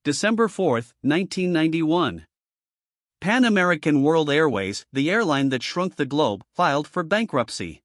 December 4, 1991. Pan American World Airways, the airline that shrunk the globe, filed for bankruptcy.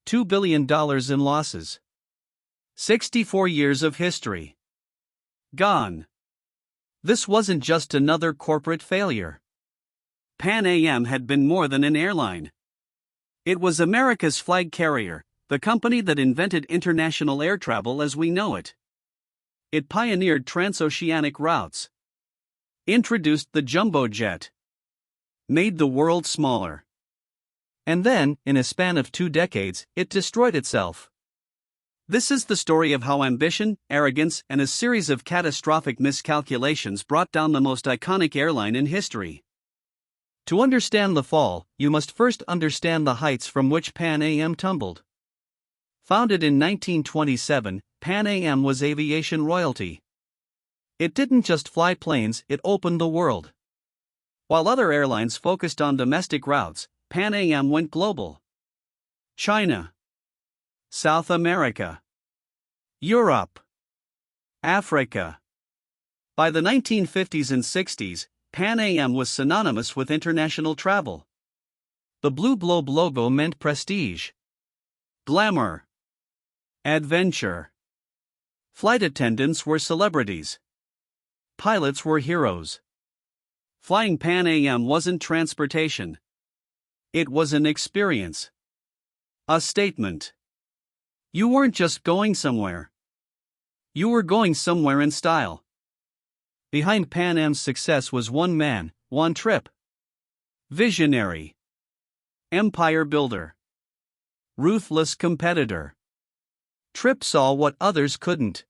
$2 billion in losses. 64 years of history gone. This wasn't just another corporate failure. Pan Am had been more than an airline. It was America's flag carrier, the company that invented international air travel as we know it. It pioneered transoceanic routes, introduced the jumbo jet, made the world smaller. And then, in a span of 2 decades, it destroyed itself. This is the story of how ambition, arrogance, and a series of catastrophic miscalculations brought down the most iconic airline in history. To understand the fall, you must first understand the heights from which Pan Am tumbled. Founded in 1927, Pan Am was aviation royalty. It didn't just fly planes, it opened the world. While other airlines focused on domestic routes, Pan Am went global. China, South America, Europe, Africa. By the 1950s and 60s, Pan Am was synonymous with international travel. The blue globe logo meant prestige, glamour, adventure. Flight attendants were celebrities. Pilots were heroes. Flying Pan Am wasn't transportation. It was an experience. A statement. You weren't just going somewhere. You were going somewhere in style. Behind Pan Am's success was one man, one trip. Visionary. Empire builder. Ruthless competitor. Tripp saw what others couldn't.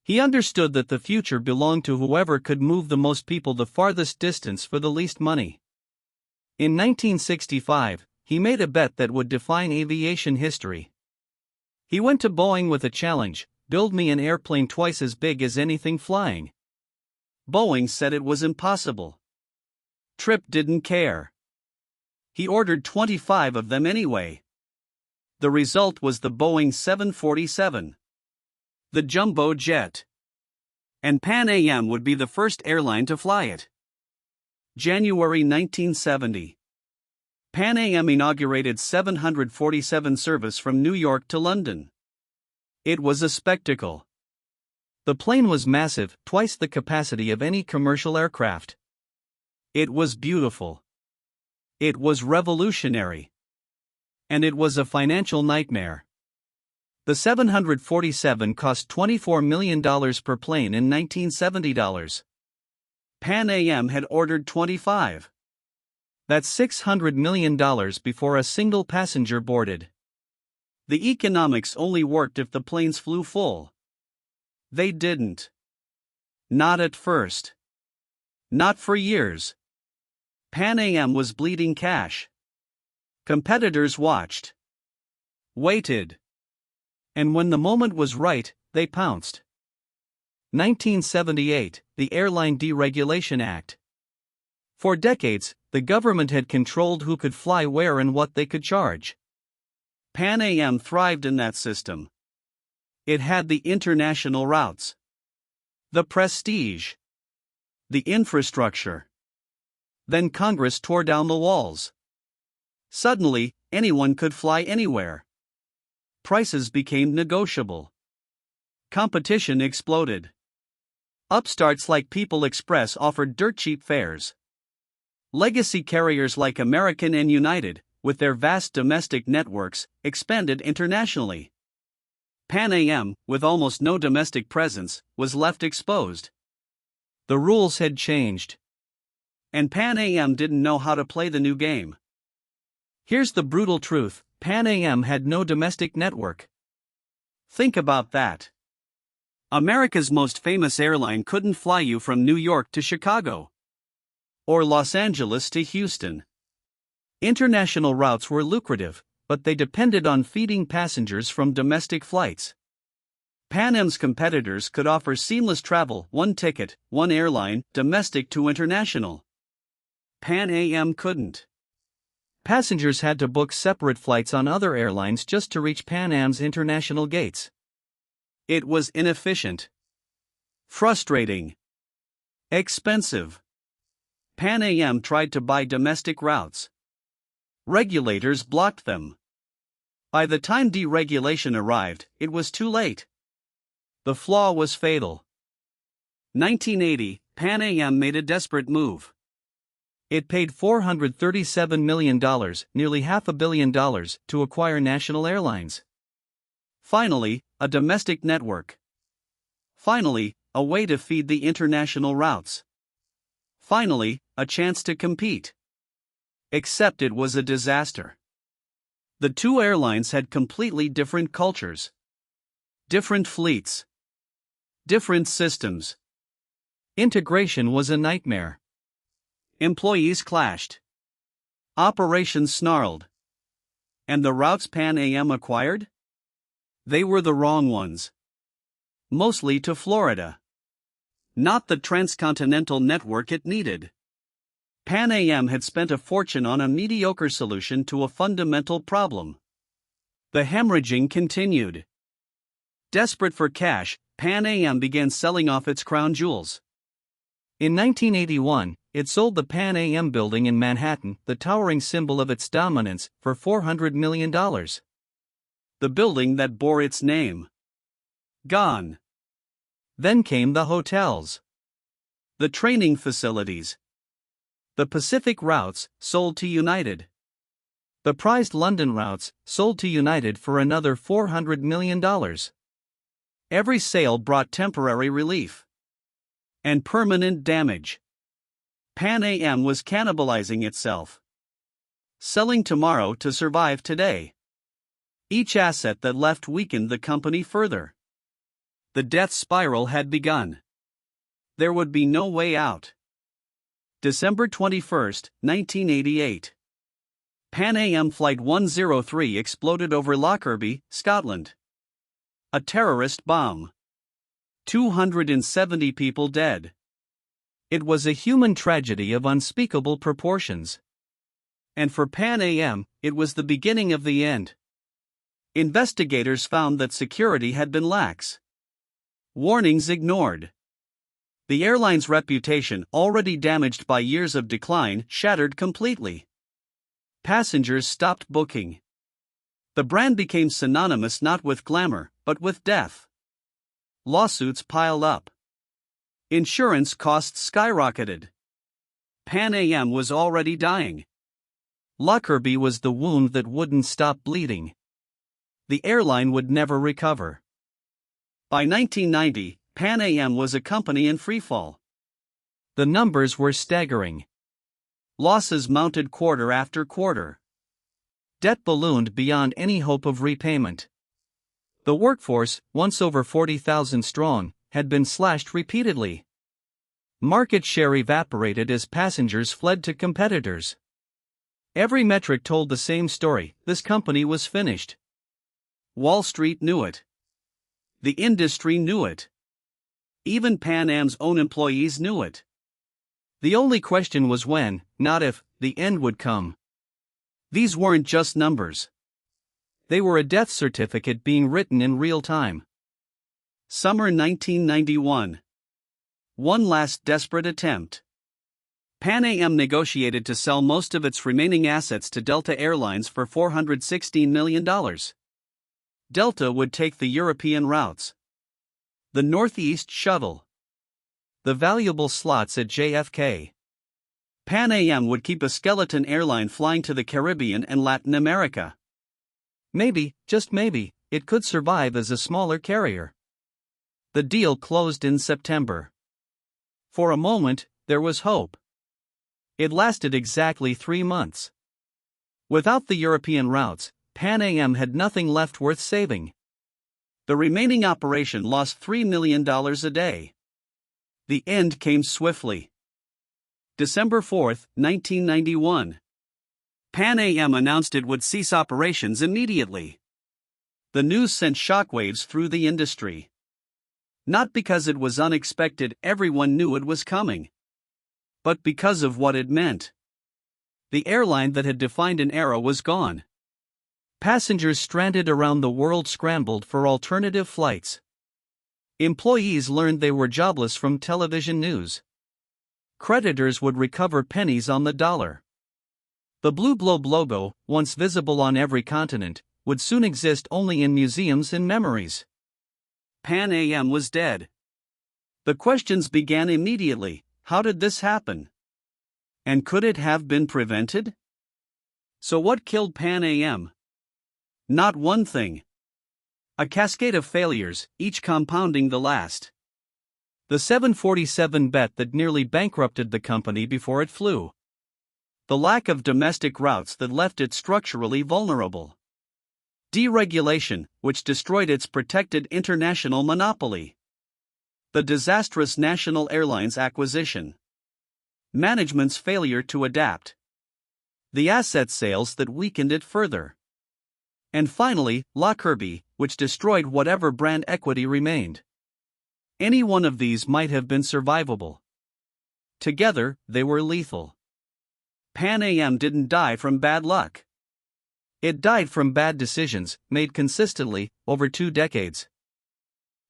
He understood that the future belonged to whoever could move the most people the farthest distance for the least money. In 1965, he made a bet that would define aviation history. He went to Boeing with a challenge: build me an airplane twice as big as anything flying. Boeing said it was impossible. Tripp didn't care. He ordered 25 of them anyway. The result was the Boeing 747. The jumbo jet. And Pan Am would be the first airline to fly it. January 1970. Pan Am inaugurated 747 service from New York to London. It was a spectacle. The plane was massive, twice the capacity of any commercial aircraft. It was beautiful. It was revolutionary. And it was a financial nightmare. The 747 cost $24 million per plane in 1970 dollars. Pan Am had ordered 25. That's $600 million before a single passenger boarded. The economics only worked if the planes flew full. They didn't. Not at first. Not for years. Pan Am was bleeding cash. Competitors watched. Waited. And when the moment was right, they pounced. 1978, the Airline Deregulation Act. For decades, the government had controlled who could fly where and what they could charge. Pan Am thrived in that system. It had the international routes, the prestige, the infrastructure. Then Congress tore down the walls. Suddenly, anyone could fly anywhere. Prices became negotiable. Competition exploded. Upstarts like People Express offered dirt-cheap fares. Legacy carriers like American and United, with their vast domestic networks, expanded internationally. Pan Am, with almost no domestic presence, was left exposed. The rules had changed. And Pan Am didn't know how to play the new game. Here's the brutal truth: Pan Am had no domestic network. Think about that. America's most famous airline couldn't fly you from New York to Chicago, or Los Angeles to Houston. International routes were lucrative, but they depended on feeding passengers from domestic flights. Pan Am's competitors could offer seamless travel, one ticket, one airline, domestic to international. Pan Am couldn't. Passengers had to book separate flights on other airlines just to reach Pan Am's international gates. It was inefficient, frustrating, Expensive. Pan Am tried to buy domestic routes. Regulators blocked them. By the time deregulation arrived, it was too late. The flaw was fatal. 1980, Pan Am made a desperate move. It paid $437 million, nearly $500 million, to acquire National Airlines. Finally, a domestic network. Finally, a way to feed the international routes. Finally, a chance to compete. Except it was a disaster. The two airlines had completely different cultures. Different fleets. Different systems. Integration was a nightmare. Employees clashed. Operations snarled. And the routes Pan Am acquired? They were the wrong ones. Mostly to Florida. Not the transcontinental network it needed. Pan Am had spent a fortune on a mediocre solution to a fundamental problem. The hemorrhaging continued. Desperate for cash, Pan Am began selling off its crown jewels. In 1981, it sold the Pan Am building in Manhattan, the towering symbol of its dominance, for $400 million. The building that bore its name. Gone. Then came the hotels. The training facilities. The Pacific routes, sold to United. The prized London routes, sold to United for another $400 million. Every sale brought temporary relief. And permanent damage. Pan Am was cannibalizing itself. Selling tomorrow to survive today. Each asset that left weakened the company further. The death spiral had begun. There would be no way out. December 21, 1988. Pan Am Flight 103 exploded over Lockerbie, Scotland. A terrorist bomb. 270 people dead. It was a human tragedy of unspeakable proportions. And for Pan Am, it was the beginning of the end. Investigators found that security had been lax. Warnings ignored. The airline's reputation, already damaged by years of decline, shattered completely. Passengers stopped booking. The brand became synonymous not with glamour, but with death. Lawsuits piled up. Insurance costs skyrocketed. Pan Am was already dying. Lockerbie was the wound that wouldn't stop bleeding. The airline would never recover. By 1990, Pan Am was a company in freefall. The numbers were staggering. Losses mounted quarter after quarter. Debt ballooned beyond any hope of repayment. The workforce, once over 40,000 strong, had been slashed repeatedly. Market share evaporated as passengers fled to competitors. Every metric told the same story: this company was finished. Wall Street knew it. The industry knew it. Even Pan Am's own employees knew it. The only question was when, not if, the end would come. These weren't just numbers. They were a death certificate being written in real time. Summer 1991. One last desperate attempt. Pan Am negotiated to sell most of its remaining assets to Delta Airlines for $416 million. Delta would take the European routes. The Northeast Shuttle. The valuable slots at JFK. Pan Am would keep a skeleton airline flying to the Caribbean and Latin America. Maybe, just maybe, it could survive as a smaller carrier. The deal closed in September. For a moment, there was hope. It lasted exactly 3 months. Without the European routes, Pan Am had nothing left worth saving. The remaining operation lost $3 million a day. The end came swiftly. December 4, 1991. Pan Am announced it would cease operations immediately. The news sent shockwaves through the industry. Not because it was unexpected, everyone knew it was coming. But because of what it meant. The airline that had defined an era was gone. Passengers stranded around the world scrambled for alternative flights. Employees learned they were jobless from television news. creditors would recover pennies on the dollar. The blue globe logo, once visible on every continent, would soon exist only in museums and memories. Pan Am was dead. The questions began immediately: how did this happen? And could it have been prevented? So what killed Pan Am? Not one thing. A cascade of failures, each compounding the last. The 747 bet that nearly bankrupted the company before it flew. The lack of domestic routes that left it structurally vulnerable. Deregulation, which destroyed its protected international monopoly. The disastrous National Airlines acquisition. Management's failure to adapt. The asset sales that weakened it further. And finally, Lockerbie, which destroyed whatever brand equity remained. Any one of these might have been survivable. Together, they were lethal. Pan Am didn't die from bad luck. It died from bad decisions, made consistently, over 2 decades.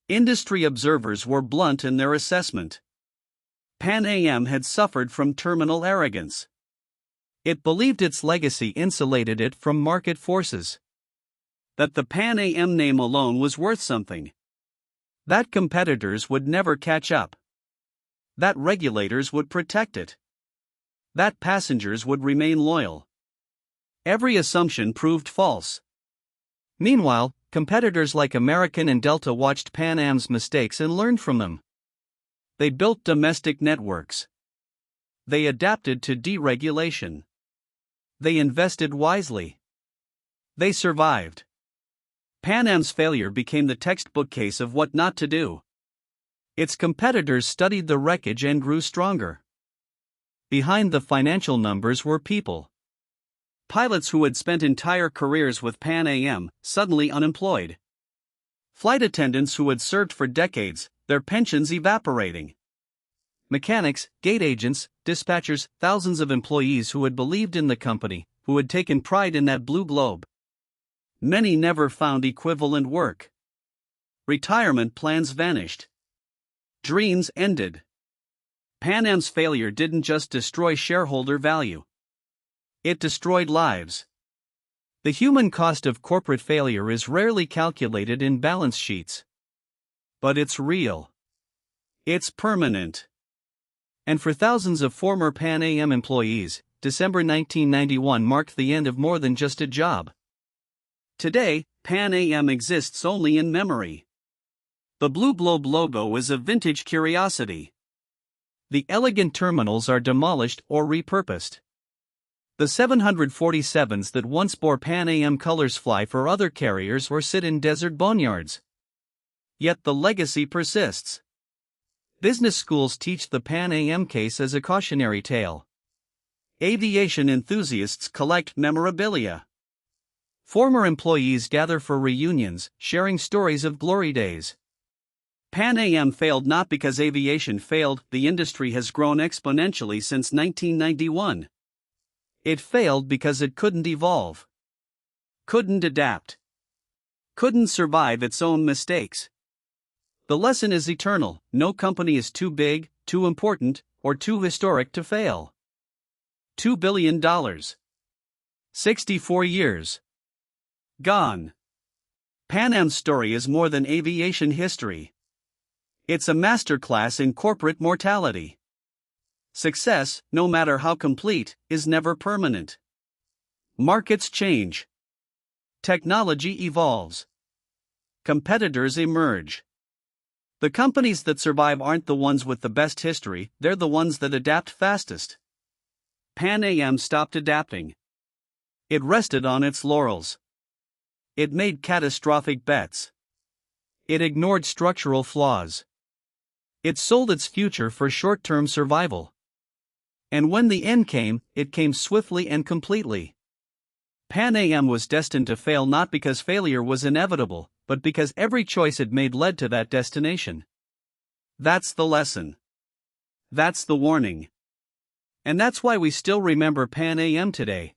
Industry observers were blunt in their assessment. Pan Am had suffered from terminal arrogance. It believed its legacy insulated it from market forces. That the Pan Am name alone was worth something. That competitors would never catch up. That regulators would protect it. That passengers would remain loyal. Every assumption proved false. Meanwhile, competitors like American and Delta watched Pan Am's mistakes and learned from them. They built domestic networks. They adapted to deregulation. They invested wisely. They survived. Pan Am's failure became the textbook case of what not to do. Its competitors studied the wreckage and grew stronger. Behind the financial numbers were people. Pilots who had spent entire careers with Pan Am, suddenly unemployed. Flight attendants who had served for decades, their pensions evaporating. Mechanics, gate agents, dispatchers, thousands of employees who had believed in the company, who had taken pride in that blue globe. Many never found equivalent work. Retirement plans vanished. Dreams ended. Pan Am's failure didn't just destroy shareholder value. It destroyed lives. The human cost of corporate failure is rarely calculated in balance sheets. But it's real. It's permanent. And for thousands of former Pan Am employees, December 1991 marked the end of more than just a job. Today, Pan Am exists only in memory. The blue globe logo is a vintage curiosity. The elegant terminals are demolished or repurposed. The 747s that once bore Pan Am colors fly for other carriers or sit in desert boneyards. Yet the legacy persists. Business schools teach the Pan Am case as a cautionary tale. Aviation enthusiasts collect memorabilia. Former employees gather for reunions, sharing stories of glory days. Pan Am failed not because aviation failed, the industry has grown exponentially since 1991. It failed because it couldn't evolve. Couldn't adapt. Couldn't survive its own mistakes. The lesson is eternal: no company is too big, too important, or too historic to fail. $2 billion. 64 years. Gone. Pan Am's story is more than aviation history. It's a masterclass in corporate mortality. Success, no matter how complete, is never permanent. Markets change. Technology evolves. Competitors emerge. The companies that survive aren't the ones with the best history, they're the ones that adapt fastest. Pan Am stopped adapting. It rested on its laurels. It made catastrophic bets. It ignored structural flaws. It sold its future for short-term survival. And when the end came, it came swiftly and completely. Pan Am was destined to fail not because failure was inevitable, but because every choice it made led to that destination. That's the lesson. That's the warning. And that's why we still remember Pan Am today.